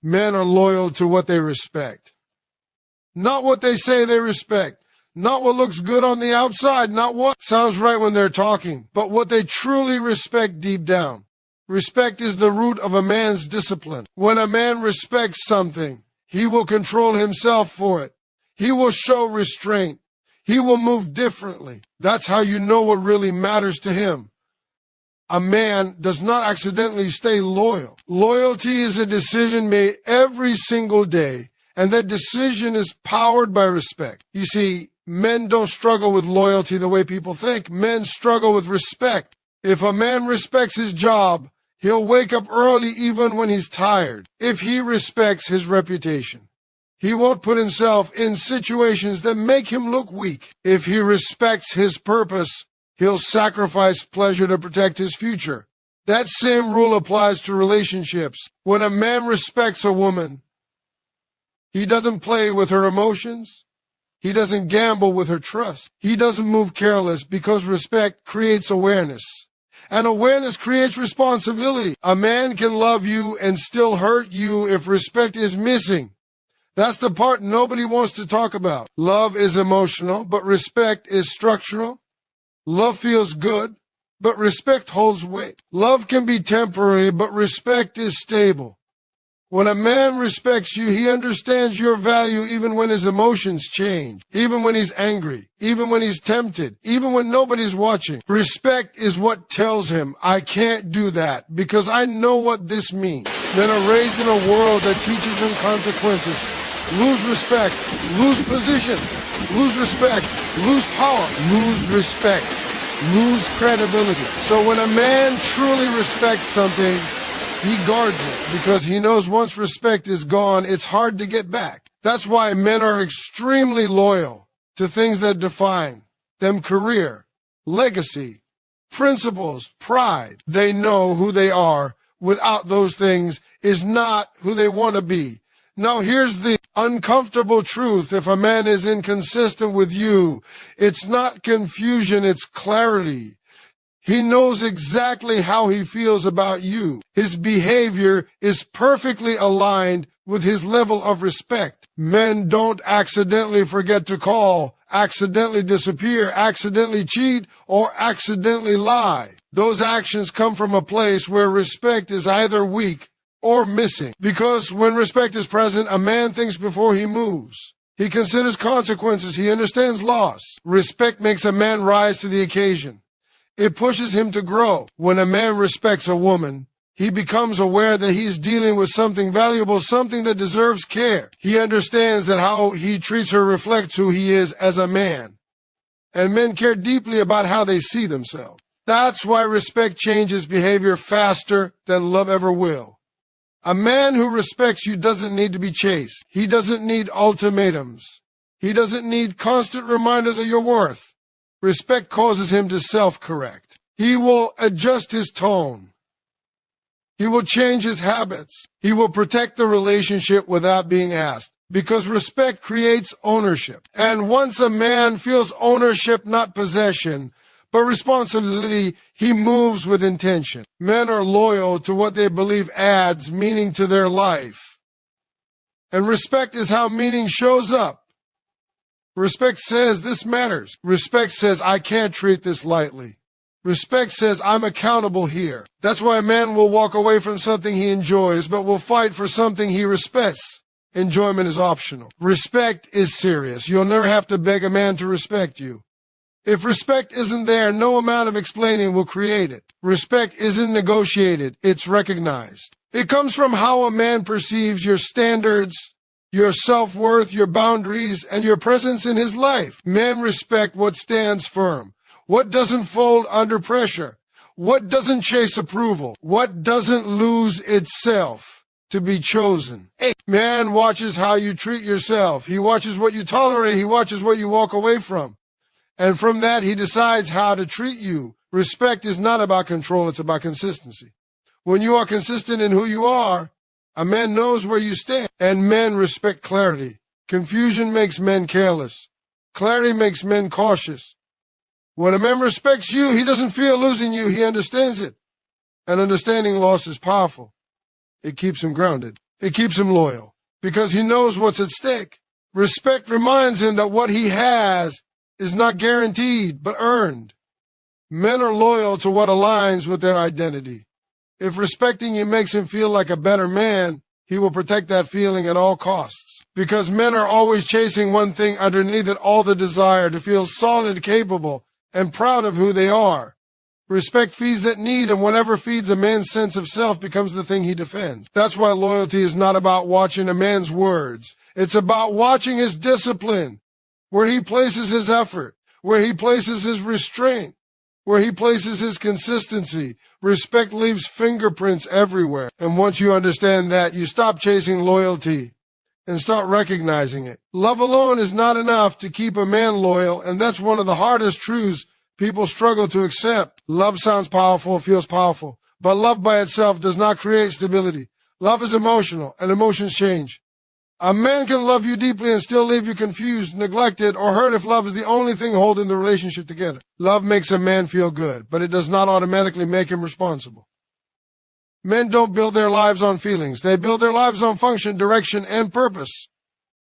Men are loyal to what they respect. Not what they say they respect. Not what looks good on the outside. Not what sounds right when they're talking. But what they truly respect deep down. Respect is the root of a man's discipline. When a man respects something, he will control himself for it. He will show restraint. He will move differently. That's how you know what really matters to him. A man does not accidentally stay loyal. Loyalty is a decision made every single day, and that decision is powered by respect. You see, men don't struggle with loyalty the way people think. Men struggle with respect. If a man respects his job, he'll wake up early even when he's tired. If he respects his reputation, he won't put himself in situations that make him look weak. If he respects his purpose, he'll sacrifice pleasure to protect his future. That same rule applies to relationships. When a man respects a woman, he doesn't play with her emotions. He doesn't gamble with her trust. He doesn't move careless because respect creates awareness. And awareness creates responsibility. A man can love you and still hurt you if respect is missing. That's the part nobody wants to talk about. Love is emotional, but respect is structural. Love feels good, but respect holds weight. Love can be temporary, but respect is stable. When a man respects you, he understands your value even when his emotions change, even when he's angry, even when he's tempted, even when nobody's watching. Respect is what tells him, I can't do that because I know what this means. Men are raised in a world that teaches them consequences. Lose respect, lose position, lose respect, lose power, lose respect, lose credibility. So when a man truly respects something, he guards it because he knows once respect is gone, it's hard to get back. That's why men are extremely loyal to things that define them: career, legacy, principles, pride. They know who they are. Without those things is not who they want to be. Now here's the uncomfortable truth. If a man is inconsistent with you, it's not confusion, it's clarity. He knows exactly how he feels about you. His behavior is perfectly aligned with his level of respect. Men don't accidentally forget to call, accidentally disappear, accidentally cheat, or accidentally lie. Those actions come from a place where respect is either weak or missing. Because when respect is present, a man thinks before he moves. He considers consequences. He understands loss. Respect makes a man rise to the occasion. It pushes him to grow. When a man respects a woman, he becomes aware that he is dealing with something valuable, something that deserves care. He understands that how he treats her reflects who he is as a man. And men care deeply about how they see themselves. That's why respect changes behavior faster than love ever will. A man who respects you doesn't need to be chased. He doesn't need ultimatums. He doesn't need constant reminders of your worth. Respect causes him to self-correct. He will adjust his tone. He will change his habits. He will protect the relationship without being asked. Because respect creates ownership. And once a man feels ownership, not possession, but responsibility, he moves with intention. Men are loyal to what they believe adds meaning to their life. And respect is how meaning shows up. Respect says this matters. Respect says I can't treat this lightly. Respect says I'm accountable here. That's why a man will walk away from something he enjoys, but will fight for something he respects. Enjoyment is optional. Respect is serious. You'll never have to beg a man to respect you. If respect isn't there, no amount of explaining will create it. Respect isn't negotiated, it's recognized. It comes from how a man perceives your standards, your self-worth, your boundaries, and your presence in his life. Men respect what stands firm, what doesn't fold under pressure, what doesn't chase approval, what doesn't lose itself to be chosen. A man watches how you treat yourself. He watches what you tolerate. He watches what you walk away from. And from that, he decides how to treat you. Respect is not about control, it's about consistency. When you are consistent in who you are, a man knows where you stand. And men respect clarity. Confusion makes men careless. Clarity makes men cautious. When a man respects you, he doesn't fear losing you, he understands it. And understanding loss is powerful. It keeps him grounded. It keeps him loyal because he knows what's at stake. Respect reminds him that what he has is not guaranteed, but earned. Men are loyal to what aligns with their identity. If respecting you makes him feel like a better man, he will protect that feeling at all costs. Because men are always chasing one thing underneath it, all the desire to feel solid, capable, and proud of who they are. Respect feeds that need, and whatever feeds a man's sense of self becomes the thing he defends. That's why loyalty is not about watching a man's words. It's about watching his discipline, where he places his effort, where he places his restraint, where he places his consistency. Respect leaves fingerprints everywhere. And once you understand that, you stop chasing loyalty and start recognizing it. Love alone is not enough to keep a man loyal, and that's one of the hardest truths people struggle to accept. Love sounds powerful, feels powerful, but love by itself does not create stability. Love is emotional, and emotions change. A man can love you deeply and still leave you confused, neglected, or hurt if love is the only thing holding the relationship together. Love makes a man feel good, but it does not automatically make him responsible. Men don't build their lives on feelings. They build their lives on function, direction, and purpose.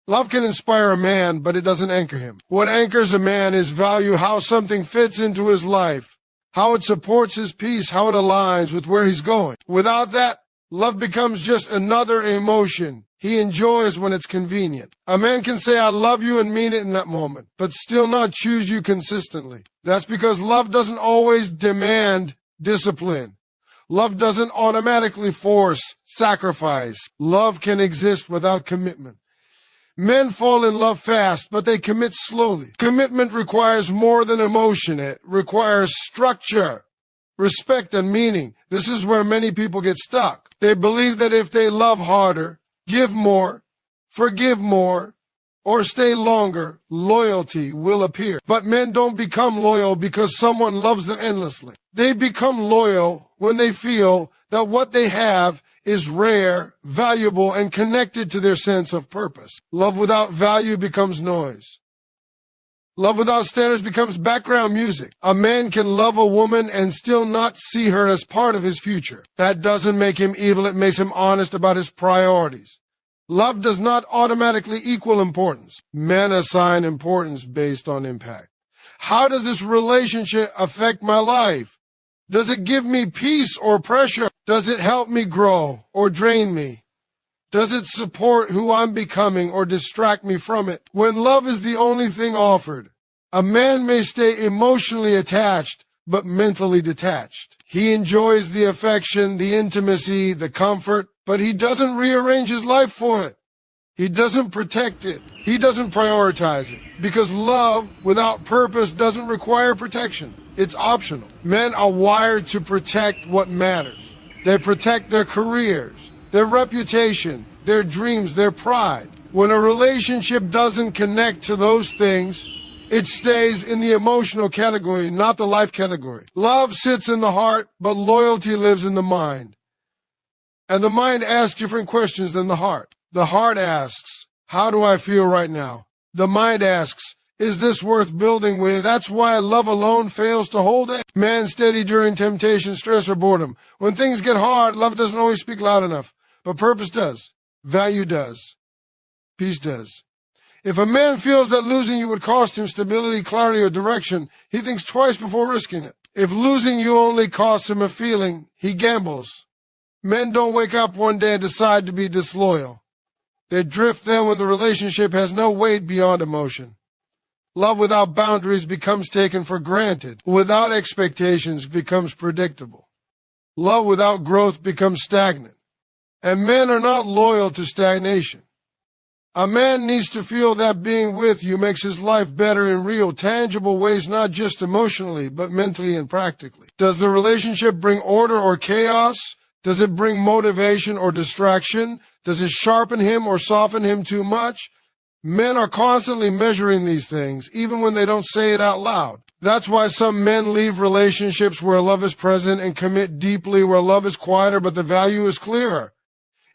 Love can inspire a man, but it doesn't anchor him. What anchors a man is value, how something fits into his life, how it supports his peace, how it aligns with where he's going. Without that, love becomes just another emotion he enjoys when it's convenient. A man can say, I love you, and mean it in that moment, but still not choose you consistently. That's because love doesn't always demand discipline. Love doesn't automatically force sacrifice. Love can exist without commitment. Men fall in love fast, but they commit slowly. Commitment requires more than emotion. It requires structure, respect, and meaning. This is where many people get stuck. They believe that if they love harder, give more, forgive more, or stay longer, loyalty will appear. But men don't become loyal because someone loves them endlessly. They become loyal when they feel that what they have is rare, valuable, and connected to their sense of purpose. Love without value becomes noise. Love without standards becomes background music. A man can love a woman and still not see her as part of his future. That doesn't make him evil. It makes him honest about his priorities. Love does not automatically equal importance. Men assign importance based on impact. How does this relationship affect my life? Does it give me peace or pressure? Does it help me grow or drain me? Does it support who I'm becoming or distract me from it? When love is the only thing offered, a man may stay emotionally attached but mentally detached. He enjoys the affection, the intimacy, the comfort, but he doesn't rearrange his life for it. He doesn't protect it. He doesn't prioritize it. Because love without purpose doesn't require protection. It's optional. Men are wired to protect what matters. They protect their careers, their reputation, their dreams, their pride. When a relationship doesn't connect to those things, it stays in the emotional category, not the life category. Love sits in the heart, but loyalty lives in the mind. And the mind asks different questions than the heart. The heart asks, how do I feel right now? The mind asks, is this worth building with? That's why love alone fails to hold it. Man steady during temptation, stress, or boredom. When things get hard, love doesn't always speak loud enough. But purpose does. Value does. Peace does. If a man feels that losing you would cost him stability, clarity, or direction, he thinks twice before risking it. If losing you only costs him a feeling, he gambles. Men don't wake up one day and decide to be disloyal. They drift then when the relationship has no weight beyond emotion. Love without boundaries becomes taken for granted. Without expectations becomes predictable. Love without growth becomes stagnant. And men are not loyal to stagnation. A man needs to feel that being with you makes his life better in real, tangible ways, not just emotionally, but mentally and practically. Does the relationship bring order or chaos? Does it bring motivation or distraction? Does it sharpen him or soften him too much? Men are constantly measuring these things, even when they don't say it out loud. That's why some men leave relationships where love is present and commit deeply where love is quieter, but the value is clearer.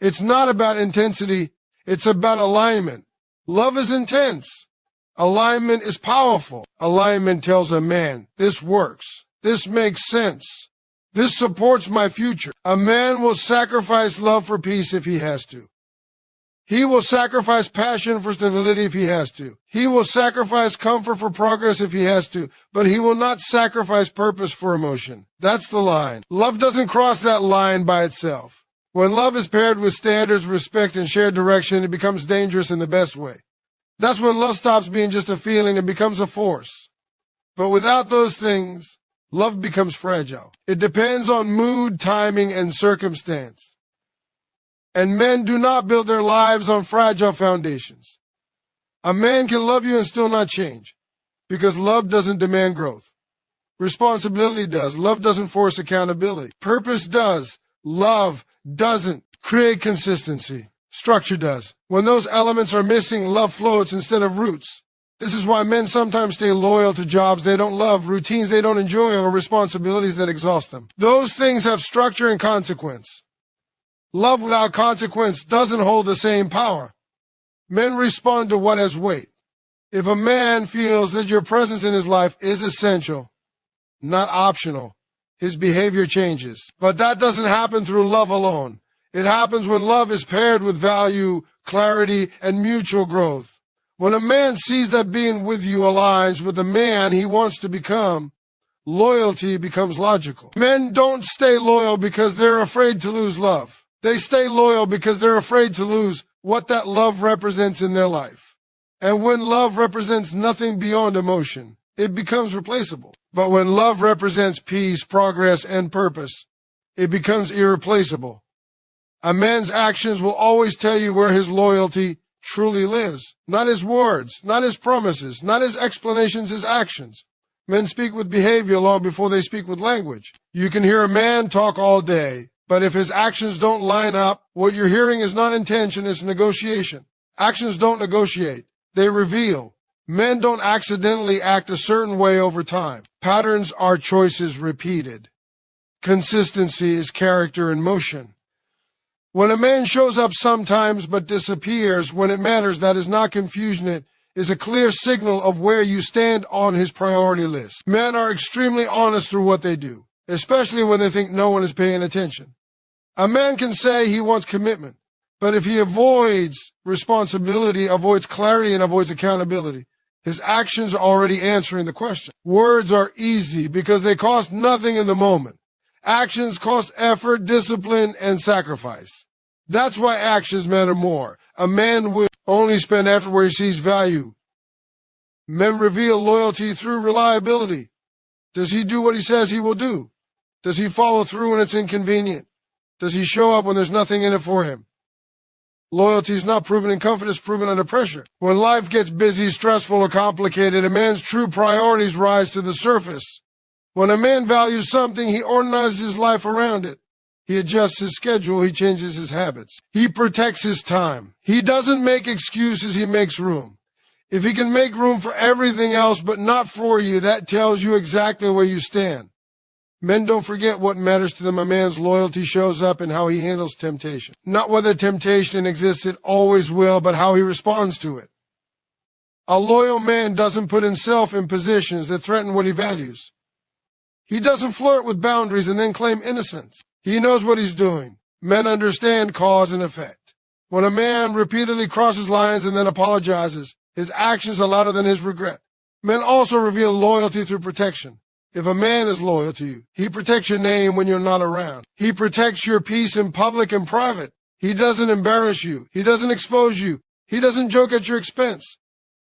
It's not about intensity. It's about alignment. Love is intense. Alignment is powerful. Alignment tells a man, this works. This makes sense. This supports my future. A man will sacrifice love for peace if he has to. He will sacrifice passion for stability if he has to. He will sacrifice comfort for progress if he has to, but he will not sacrifice purpose for emotion. That's the line. Love doesn't cross that line by itself. When love is paired with standards, respect, and shared direction, it becomes dangerous in the best way. That's when love stops being just a feeling and becomes a force. But without those things, love becomes fragile. It depends on mood, timing, and circumstance. And men do not build their lives on fragile foundations. A man can love you and still not change, because love doesn't demand growth. Responsibility does. Love doesn't force accountability. Purpose does. Love doesn't create consistency. Structure does. When those elements are missing, love floats instead of roots. This is why men sometimes stay loyal to jobs they don't love, routines they don't enjoy, or responsibilities that exhaust them. Those things have structure and consequence. Love without consequence doesn't hold the same power. Men respond to what has weight. If a man feels that your presence in his life is essential, not optional, his behavior changes. But that doesn't happen through love alone. It happens when love is paired with value, clarity, and mutual growth. When a man sees that being with you aligns with the man he wants to become, loyalty becomes logical. Men don't stay loyal because they're afraid to lose love. They stay loyal because they're afraid to lose what that love represents in their life. And when love represents nothing beyond emotion, it becomes replaceable. But when love represents peace, progress, and purpose, it becomes irreplaceable. A man's actions will always tell you where his loyalty truly lives. Not his words, not his promises, not his explanations, his actions. Men speak with behavior long before they speak with language. You can hear a man talk all day, but if his actions don't line up, what you're hearing is not intention, it's negotiation. Actions don't negotiate, they reveal. Men don't accidentally act a certain way over time. Patterns are choices repeated. Consistency is character in motion. When a man shows up sometimes but disappears when it matters, that is not confusion. It is a clear signal of where you stand on his priority list. Men are extremely honest through what they do, especially when they think no one is paying attention. A man can say he wants commitment, but if he avoids responsibility, avoids clarity, and avoids accountability, his actions are already answering the question. Words are easy because they cost nothing in the moment. Actions cost effort, discipline, and sacrifice. That's why actions matter more. A man will only spend effort where he sees value. Men reveal loyalty through reliability. Does he do what he says he will do? Does he follow through when it's inconvenient? Does he show up when there's nothing in it for him? Loyalty is not proven in comfort, it's proven under pressure. When life gets busy, stressful, or complicated, a man's true priorities rise to the surface. When a man values something, he organizes his life around it. He adjusts his schedule, he changes his habits. He protects his time. He doesn't make excuses, he makes room. If he can make room for everything else but not for you, that tells you exactly where you stand. Men don't forget what matters to them. A man's loyalty shows up in how he handles temptation. Not whether temptation exists, it always will, but how he responds to it. A loyal man doesn't put himself in positions that threaten what he values. He doesn't flirt with boundaries and then claim innocence. He knows what he's doing. Men understand cause and effect. When a man repeatedly crosses lines and then apologizes, his actions are louder than his regret. Men also reveal loyalty through protection. If a man is loyal to you, he protects your name when you're not around. He protects your peace in public and private. He doesn't embarrass you. He doesn't expose you. He doesn't joke at your expense.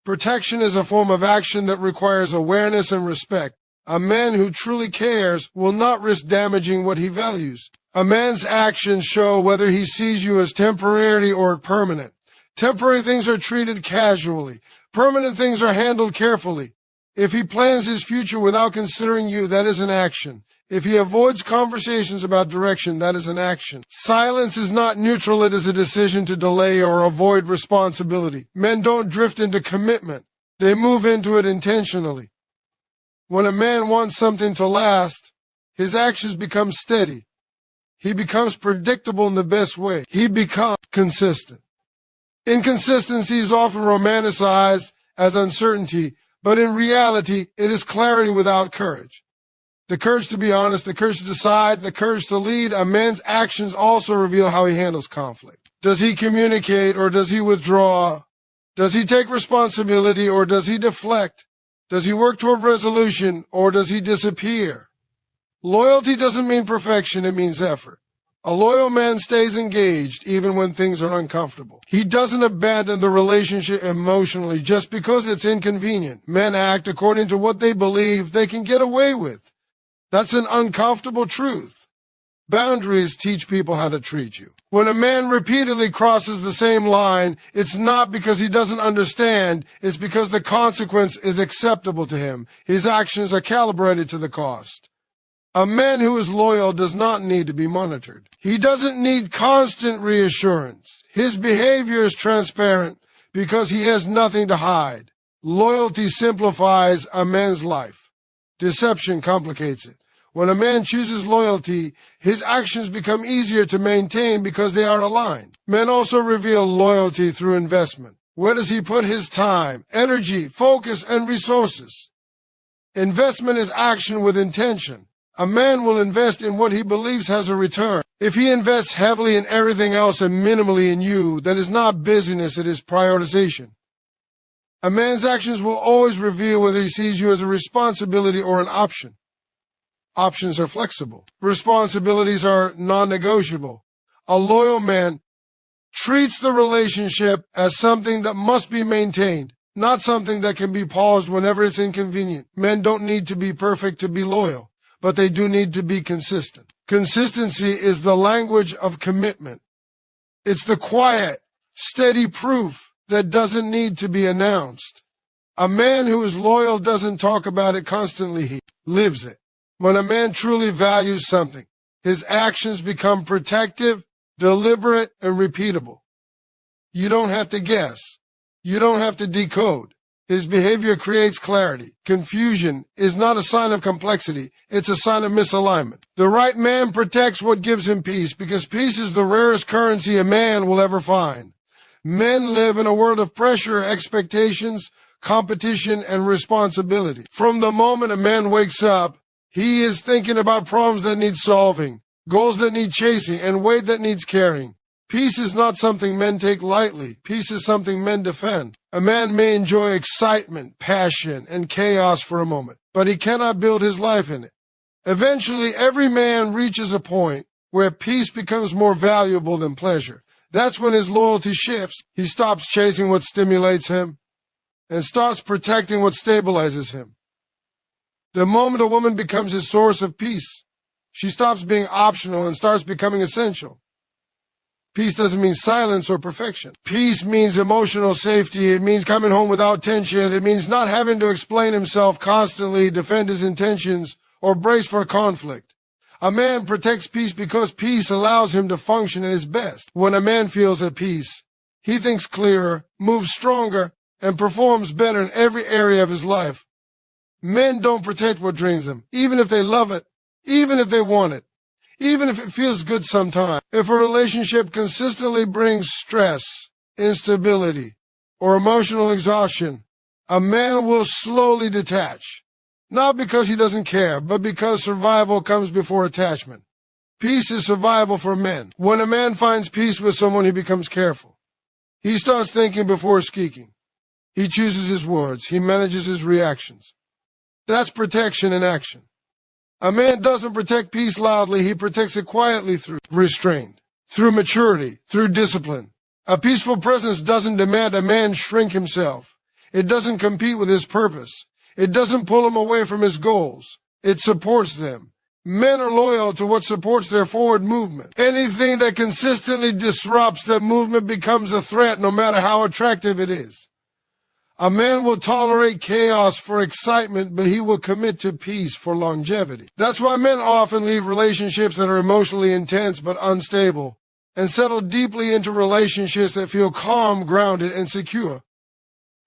Protection is a form of action that requires awareness and respect. A man who truly cares will not risk damaging what he values. A man's actions show whether he sees you as temporary or permanent. Temporary things are treated casually. Permanent things are handled carefully. If he plans his future without considering you, that is an action. If he avoids conversations about direction, that is an action. Silence is not neutral, it is a decision to delay or avoid responsibility. Men don't drift into commitment. They move into it intentionally. When a man wants something to last, his actions become steady. He becomes predictable in the best way. He becomes consistent. Inconsistency is often romanticized as uncertainty, but in reality, it is clarity without courage. The courage to be honest, the courage to decide, the courage to lead. A man's actions also reveal how he handles conflict. Does he communicate or does he withdraw? Does he take responsibility or does he deflect? Does he work toward resolution or does he disappear? Loyalty doesn't mean perfection, it means effort. A loyal man stays engaged even when things are uncomfortable. He doesn't abandon the relationship emotionally just because it's inconvenient. Men act according to what they believe they can get away with. That's an uncomfortable truth. Boundaries teach people how to treat you. When a man repeatedly crosses the same line, it's not because he doesn't understand, it's because the consequence is acceptable to him. His actions are calibrated to the cost. A man who is loyal does not need to be monitored. He doesn't need constant reassurance. His behavior is transparent because he has nothing to hide. Loyalty simplifies a man's life. Deception complicates it. When a man chooses loyalty, his actions become easier to maintain because they are aligned. Men also reveal loyalty through investment. Where does he put his time, energy, focus, and resources? Investment is action with intention. A man will invest in what he believes has a return. If he invests heavily in everything else and minimally in you, that is not busyness, it is prioritization. A man's actions will always reveal whether he sees you as a responsibility or an option. Options are flexible. Responsibilities are non-negotiable. A loyal man treats the relationship as something that must be maintained, not something that can be paused whenever it's inconvenient. Men don't need to be perfect to be loyal, but they do need to be consistent. Consistency is the language of commitment. It's the quiet, steady proof that doesn't need to be announced. A man who is loyal doesn't talk about it constantly, he lives it. When a man truly values something, his actions become protective, deliberate, and repeatable. You don't have to guess. You don't have to decode. His behavior creates clarity. Confusion is not a sign of complexity. It's a sign of misalignment. The right man protects what gives him peace because peace is the rarest currency a man will ever find. Men live in a world of pressure, expectations, competition, and responsibility. From the moment a man wakes up, he is thinking about problems that need solving, goals that need chasing, and weight that needs carrying. Peace is not something men take lightly. Peace is something men defend. A man may enjoy excitement, passion, and chaos for a moment, but he cannot build his life in it. Eventually, every man reaches a point where peace becomes more valuable than pleasure. That's when his loyalty shifts. He stops chasing what stimulates him and starts protecting what stabilizes him. The moment a woman becomes his source of peace, she stops being optional and starts becoming essential. Peace doesn't mean silence or perfection. Peace means emotional safety. It means coming home without tension. It means not having to explain himself constantly, defend his intentions, or brace for conflict. A man protects peace because peace allows him to function at his best. When a man feels at peace, he thinks clearer, moves stronger, and performs better in every area of his life. Men don't protect what drains them, even if they love it, even if they want it, even if it feels good sometimes. If a relationship consistently brings stress, instability, or emotional exhaustion, a man will slowly detach. Not because he doesn't care, but because survival comes before attachment. Peace is survival for men. When a man finds peace with someone, he becomes careful. He starts thinking before speaking. He chooses his words. He manages his reactions. That's protection in action. A man doesn't protect peace loudly. He protects it quietly through restraint, through maturity, through discipline. A peaceful presence doesn't demand a man shrink himself. It doesn't compete with his purpose. It doesn't pull him away from his goals. It supports them. Men are loyal to what supports their forward movement. Anything that consistently disrupts that movement becomes a threat, no matter how attractive it is. A man will tolerate chaos for excitement, but he will commit to peace for longevity. That's why men often leave relationships that are emotionally intense but unstable and settle deeply into relationships that feel calm, grounded, and secure.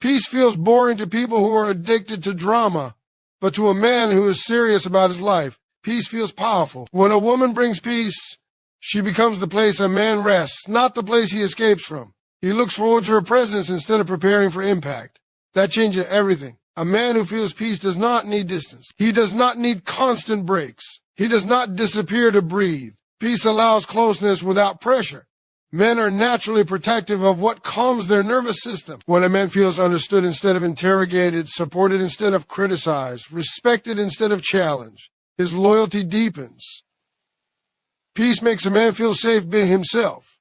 Peace feels boring to people who are addicted to drama, but to a man who is serious about his life, peace feels powerful. When a woman brings peace, she becomes the place a man rests, not the place he escapes from. He looks forward to her presence instead of preparing for impact. That changes everything. A man who feels peace does not need distance. He does not need constant breaks. He does not disappear to breathe. Peace allows closeness without pressure. Men are naturally protective of what calms their nervous system. When a man feels understood instead of interrogated, supported instead of criticized, respected instead of challenged, his loyalty deepens. Peace makes a man feel safe being himself.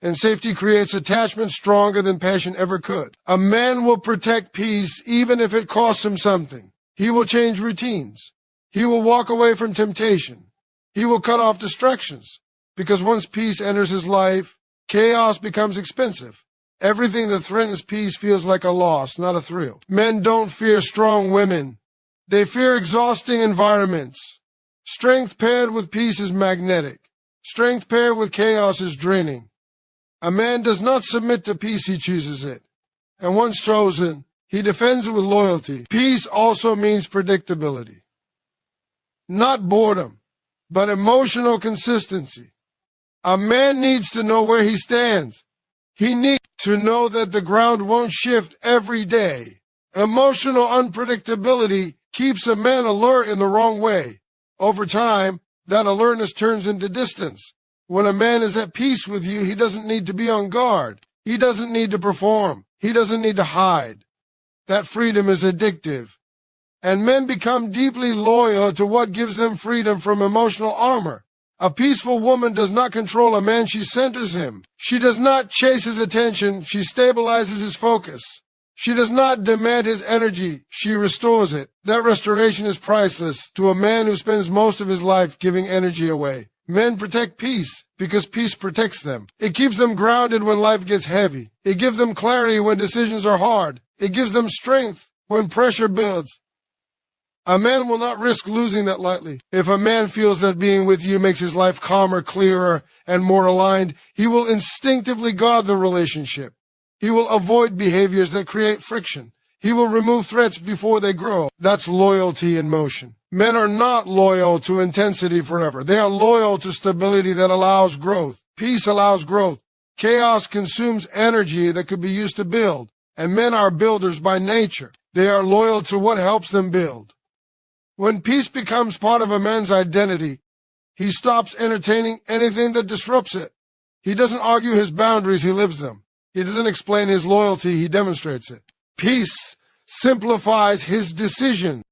And safety creates attachment stronger than passion ever could. A man will protect peace even if it costs him something. He will change routines. He will walk away from temptation. He will cut off distractions. Because once peace enters his life, chaos becomes expensive. Everything that threatens peace feels like a loss, not a thrill. Men don't fear strong women. They fear exhausting environments. Strength paired with peace is magnetic. Strength paired with chaos is draining. A man does not submit to peace, he chooses it. And once chosen, he defends it with loyalty. Peace also means predictability. Not boredom, but emotional consistency. A man needs to know where he stands. He needs to know that the ground won't shift every day. Emotional unpredictability keeps a man alert in the wrong way. Over time, that alertness turns into distance. When a man is at peace with you, he doesn't need to be on guard. He doesn't need to perform. He doesn't need to hide. That freedom is addictive. And men become deeply loyal to what gives them freedom from emotional armor. A peaceful woman does not control a man, she centers him. She does not chase his attention, she stabilizes his focus. She does not demand his energy, she restores it. That restoration is priceless to a man who spends most of his life giving energy away. Men protect peace because peace protects them. It keeps them grounded when life gets heavy. It gives them clarity when decisions are hard. It gives them strength when pressure builds. A man will not risk losing that lightly. If a man feels that being with you makes his life calmer, clearer, and more aligned, he will instinctively guard the relationship. He will avoid behaviors that create friction. He will remove threats before they grow. That's loyalty in motion. Men are not loyal to intensity forever. They are loyal to stability that allows growth. Peace allows growth. Chaos consumes energy that could be used to build. And men are builders by nature. They are loyal to what helps them build. When peace becomes part of a man's identity, he stops entertaining anything that disrupts it. He doesn't argue his boundaries, he lives them. He doesn't explain his loyalty, he demonstrates it. Peace simplifies his decision.